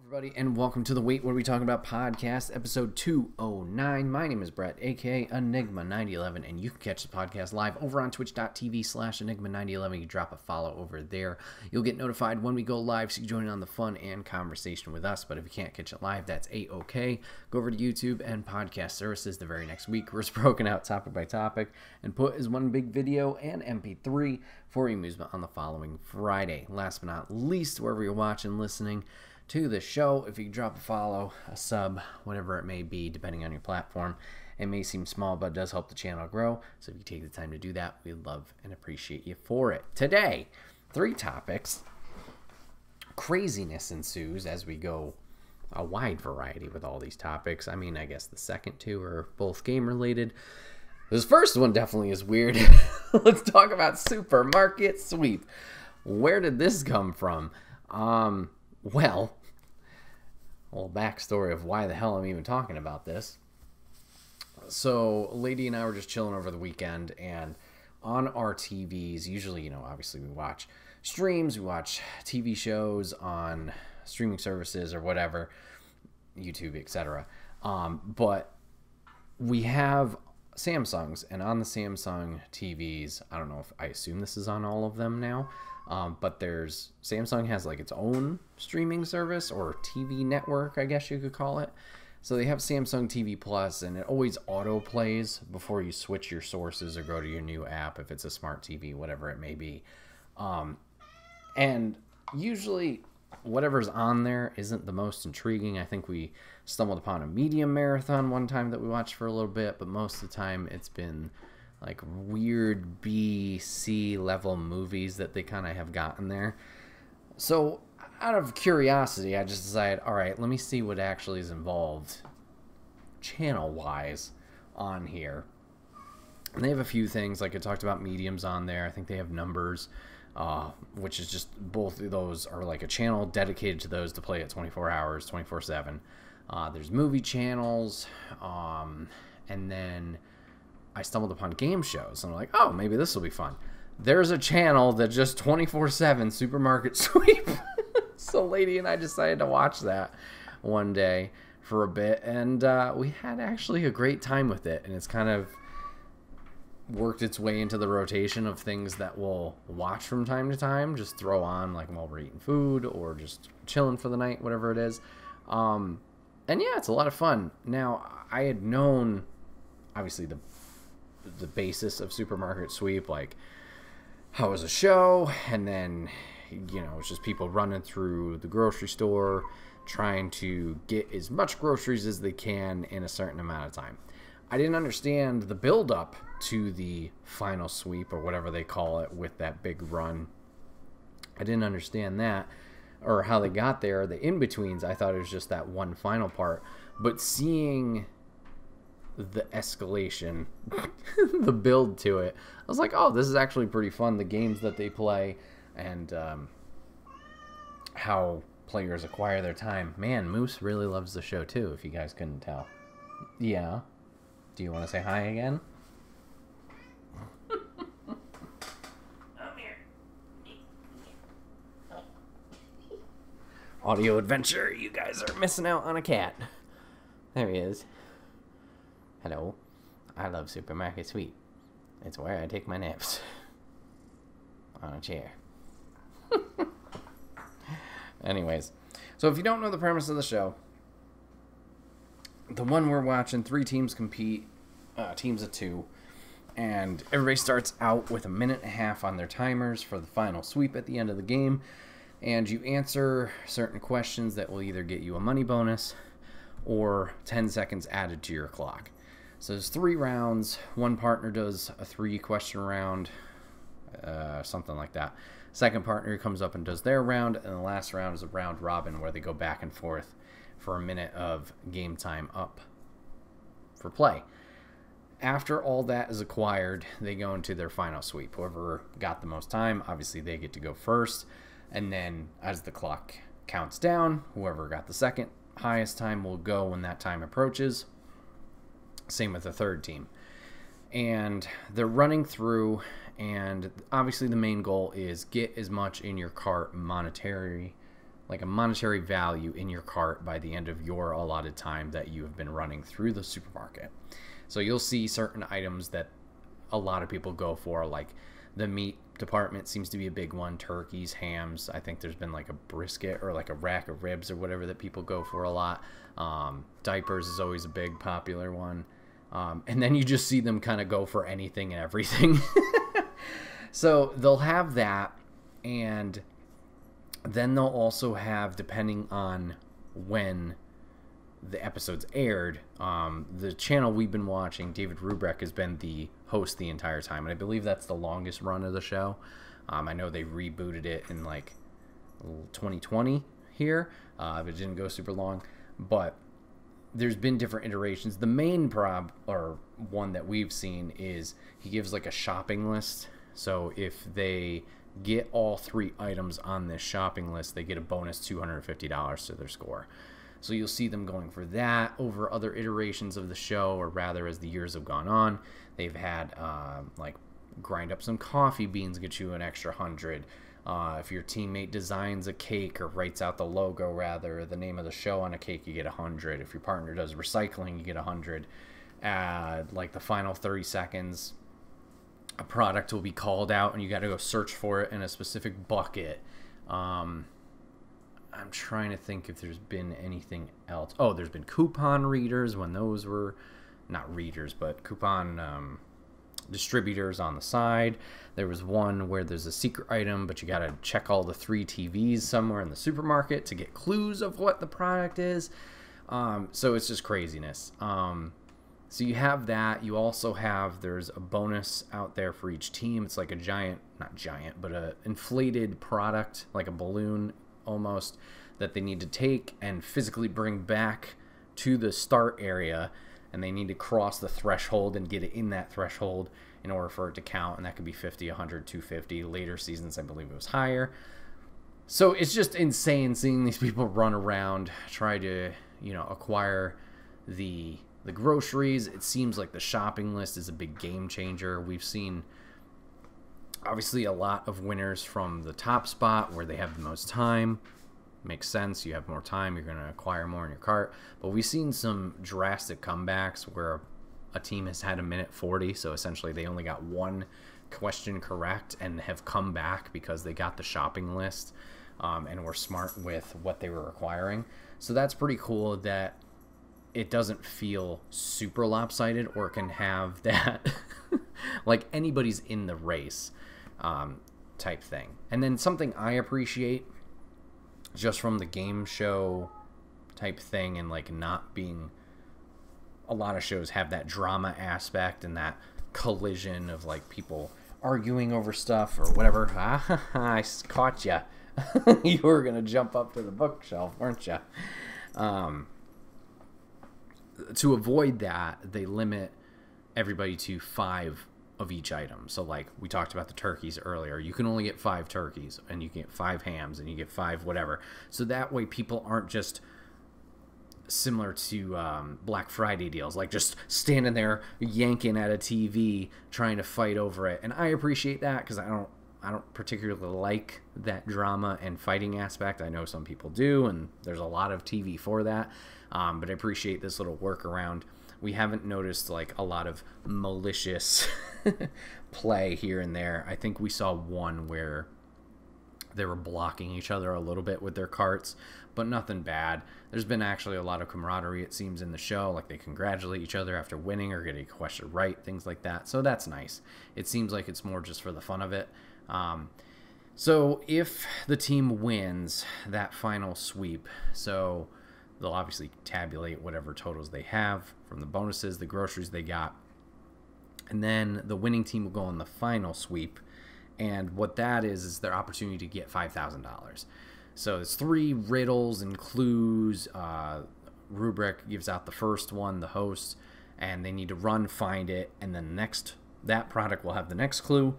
Everybody, and welcome to the Wait What Are We Talking About podcast, episode 209. My name is Bret, aka Enigma9011, and you can catch the podcast live over on twitch.tv/Enigma9011. You drop a follow over there. You'll get notified when we go live, so you join in on the fun and conversation with us. But if you can't catch it live, that's a-okay. Go over to YouTube and podcast services the very next week, where it's broken out topic by topic and put as one big video and MP3 for your amusement on the following Friday. Last but not least, wherever you're watching, listening to the show, if you can drop a follow, a sub, whatever it may be, depending on your platform. It may seem small, but it does help the channel grow. So if you take the time to do that, we love and appreciate you for it. Today, 3 topics. Craziness ensues as we go a wide variety with all these topics. I mean, I guess the second 2 are both game related. This first one definitely is weird. Let's talk about Supermarket Sweep. Where did this come from? Well, a little backstory of why the hell I'm even talking about this. So, a lady and I were just chilling over the weekend, and on our TVs, usually, obviously we watch streams, we watch TV shows on streaming services or whatever, YouTube, etc. But we have Samsungs, and on the Samsung TVs, I don't know if I assume this is on all of them now, but Samsung has like its own streaming service or TV network, I guess you could call it. So they have Samsung TV Plus, and it always auto plays before you switch your sources or go to your new app if it's a smart TV, whatever it may be. And usually whatever's on there isn't the most intriguing. I think we stumbled upon a Medium marathon one time that we watched for a little bit, but most of the time it's been like weird B, C level movies that they kind of have gotten there. So out of curiosity, I just decided, all right, let me see what actually is involved channel-wise on here. And they have a few things, like I talked about Mediums on there. I think they have Numbers, which is just, both of those are like a channel dedicated to those to play at 24 hours, 24/7. There's movie channels, and then I stumbled upon game shows, and I'm like, oh, maybe this will be fun. There's a channel that just 24/7 Supermarket Sweep. So lady and I decided to watch that one day for a bit, and we had actually a great time with it, and it's kind of worked its way into the rotation of things that we'll watch from time to time, just throw on like while we're eating food or just chilling for the night, whatever it is. And yeah, it's a lot of fun. Now, I had known, obviously, the basis of Supermarket Sweep, like how it was a show, and then it's just people running through the grocery store trying to get as much groceries as they can in a certain amount of time. I didn't understand the build up to the final sweep, or whatever they call it, with that big run. I didn't understand that, or how they got there. The in-betweens, I thought it was just that one final part, but seeing the escalation, the build to it, I was like, oh, this is actually pretty fun. The games that they play, and how players acquire their time. Man, Moose really loves the show too, if you guys couldn't tell. Yeah. Do you want to say hi again? Come here. Audio adventure. You guys are missing out on a cat. There he is. Hello. I love Supermarket Sweep. It's where I take my naps. On a chair. Anyways, so if you don't know the premise of the show, the one we're watching, 3 teams compete, teams of 2, and everybody starts out with a minute and a half on their timers for the final sweep at the end of the game, and you answer certain questions that will either get you a money bonus or 10 seconds added to your clock. So there's 3 rounds. One partner does a 3-question round, something like that. Second partner comes up and does their round, and the last round is a round robin where they go back and forth for a minute of game time up for play. After all that is acquired, they go into their final sweep. Whoever got the most time, obviously they get to go first, and then as the clock counts down, whoever got the second highest time will go when that time approaches. Same with the third team. And they're running through, and obviously the main goal is get as much in your cart monetary like a monetary value in your cart by the end of your allotted time that you have been running through the supermarket. So you'll see certain items that a lot of people go for, like the meat department seems to be a big one. Turkeys, hams. I think there's been like a brisket or like a rack of ribs or whatever that people go for a lot. Diapers is always a big popular one. And then you just see them kind of go for anything and everything. So they'll have that, and then they'll also have, depending on when the episodes aired, the channel we've been watching, David Rubrick has been the host the entire time, and I believe that's the longest run of the show. I know they rebooted it in like 2020 here, but it didn't go super long, but there's been different iterations. The main one that we've seen is he gives like a shopping list. So if they get all 3 items on this shopping list, they get a bonus $250 to their score. So you'll see them going for that over other iterations of the show, or rather as the years have gone on. They've had like grind up some coffee beans, get you an extra 100. If your teammate designs a cake or writes out the logo, rather, the name of the show on a cake, you get 100. If your partner does recycling, you get 100. Like the final 30 seconds, a product will be called out and you got to go search for it in a specific bucket. I'm trying to think if there's been anything else. Oh, there's been coupon readers, when those were not readers, but coupon distributors on the side. There was one where there's a secret item, but you got to check all the 3 TVs somewhere in the supermarket to get clues of what the product is. So it's just craziness. So you have that. You also have, there's a bonus out there for each team. It's like a giant, not giant, but a inflated product, like a balloon almost, that they need to take and physically bring back to the start area, and they need to cross the threshold and get it in that threshold in order for it to count, and that could be 50, 100, 250. Later seasons, I believe it was higher. So it's just insane seeing these people run around, try to, you know, acquire the groceries. It seems like the shopping list is a big game changer. We've seen obviously a lot of winners from the top spot where they have the most time. Makes sense. You have more time, you're going to acquire more in your cart. But we've seen some drastic comebacks where a team has had 1:40, so essentially they only got 1 question correct and have come back because they got the shopping list and were smart with what they were acquiring. So that's pretty cool that it doesn't feel super lopsided, or can have that like anybody's in the race type thing. And then something I appreciate just from the game show type thing, and like not being, a lot of shows have that drama aspect and that collision of like people arguing over stuff or whatever. I caught ya. You were gonna jump up to the bookshelf, weren't you? To avoid that, they limit everybody to 5 of each item. So like we talked about the turkeys earlier, you can only get 5 turkeys, and you can get 5 hams, and you get 5 whatever. So that way people aren't just similar to Black Friday deals, like just standing there yanking at a TV trying to fight over it. And I appreciate that because I don't particularly like that drama and fighting aspect. I know some people do, and there's a lot of TV for that. But I appreciate this little workaround. We haven't noticed like a lot of malicious play here and there. I think we saw one where they were blocking each other a little bit with their carts, but nothing bad. There's been actually a lot of camaraderie, it seems, in the show. Like they congratulate each other after winning or getting a question right, things like that. So that's nice. It seems like it's more just for the fun of it. So if the team wins that final sweep, so they'll obviously tabulate whatever totals they have from the bonuses, the groceries they got, and then the winning team will go on the final sweep. And what that is their opportunity to get $5,000. So it's 3 riddles and clues. Rubric gives out the first one, the host, and they need to run, find it, and then that product will have the next clue.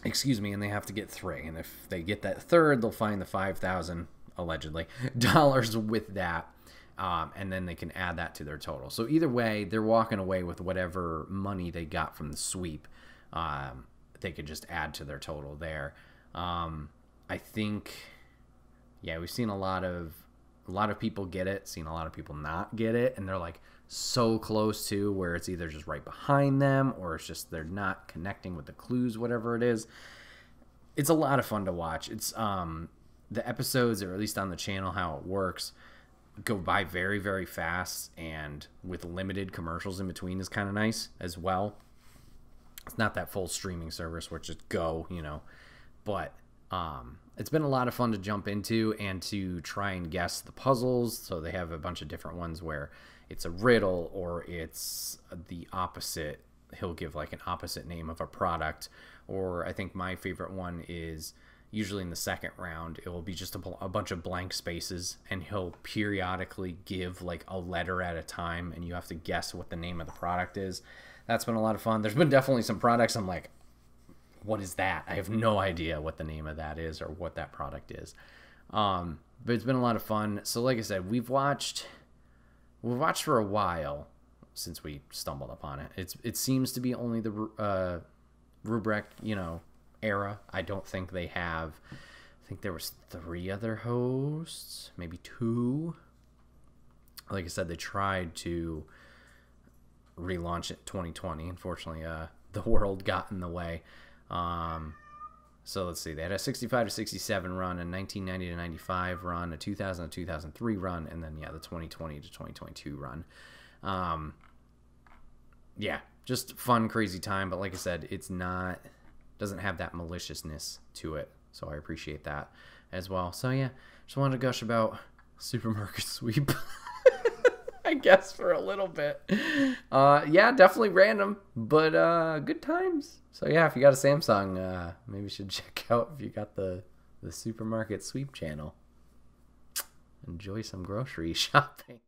Excuse me, and they have to get 3. And if they get that third, they'll find the $5,000, allegedly, dollars with that. And then they can add that to their total. So either way, they're walking away with whatever money they got from the sweep. They could just add to their total there. I think yeah, we've seen a lot of people get it, seen a lot of people not get it, and they're like so close to where it's either just right behind them or it's just they're not connecting with the clues, whatever it is. It's a lot of fun to watch. It's the episodes, or at least on the channel, how it works, go by very, very fast, and with limited commercials in between is kind of nice as well. It's not that full streaming service where it's just go, you know, but it's been a lot of fun to jump into and to try and guess the puzzles. So they have a bunch of different ones where it's a riddle or it's the opposite. He'll give like an opposite name of a product. Or I think my favorite one is usually in the second round, it will be just a bunch of blank spaces, and he'll periodically give like a letter at a time, and you have to guess what the name of the product is. That's been a lot of fun. There's been definitely some products I'm like, what is that? I have no idea what the name of that is or what that product is. But it's been a lot of fun. So like I said, we've watched for a while since we stumbled upon it. It seems to be only the Rubric, you know, era. I don't think they have. I think there was 3 other hosts, maybe 2. Like I said, they tried to relaunch it 2020. Unfortunately, the world got in the way. So let's see. They had a 65 to 67 run, a 1990 to 95 run, a 2000 to 2003 run, and then yeah, the 2020 to 2022 run. Yeah, just fun, crazy time. But like I said, it's not, doesn't have that maliciousness to it. So I appreciate that as well. So yeah, just wanted to gush about Supermarket Sweep. I guess for a little bit. Yeah, definitely random, but good times. So yeah, if you got a Samsung, maybe you should check out if you got the Supermarket Sweep channel. Enjoy some grocery shopping.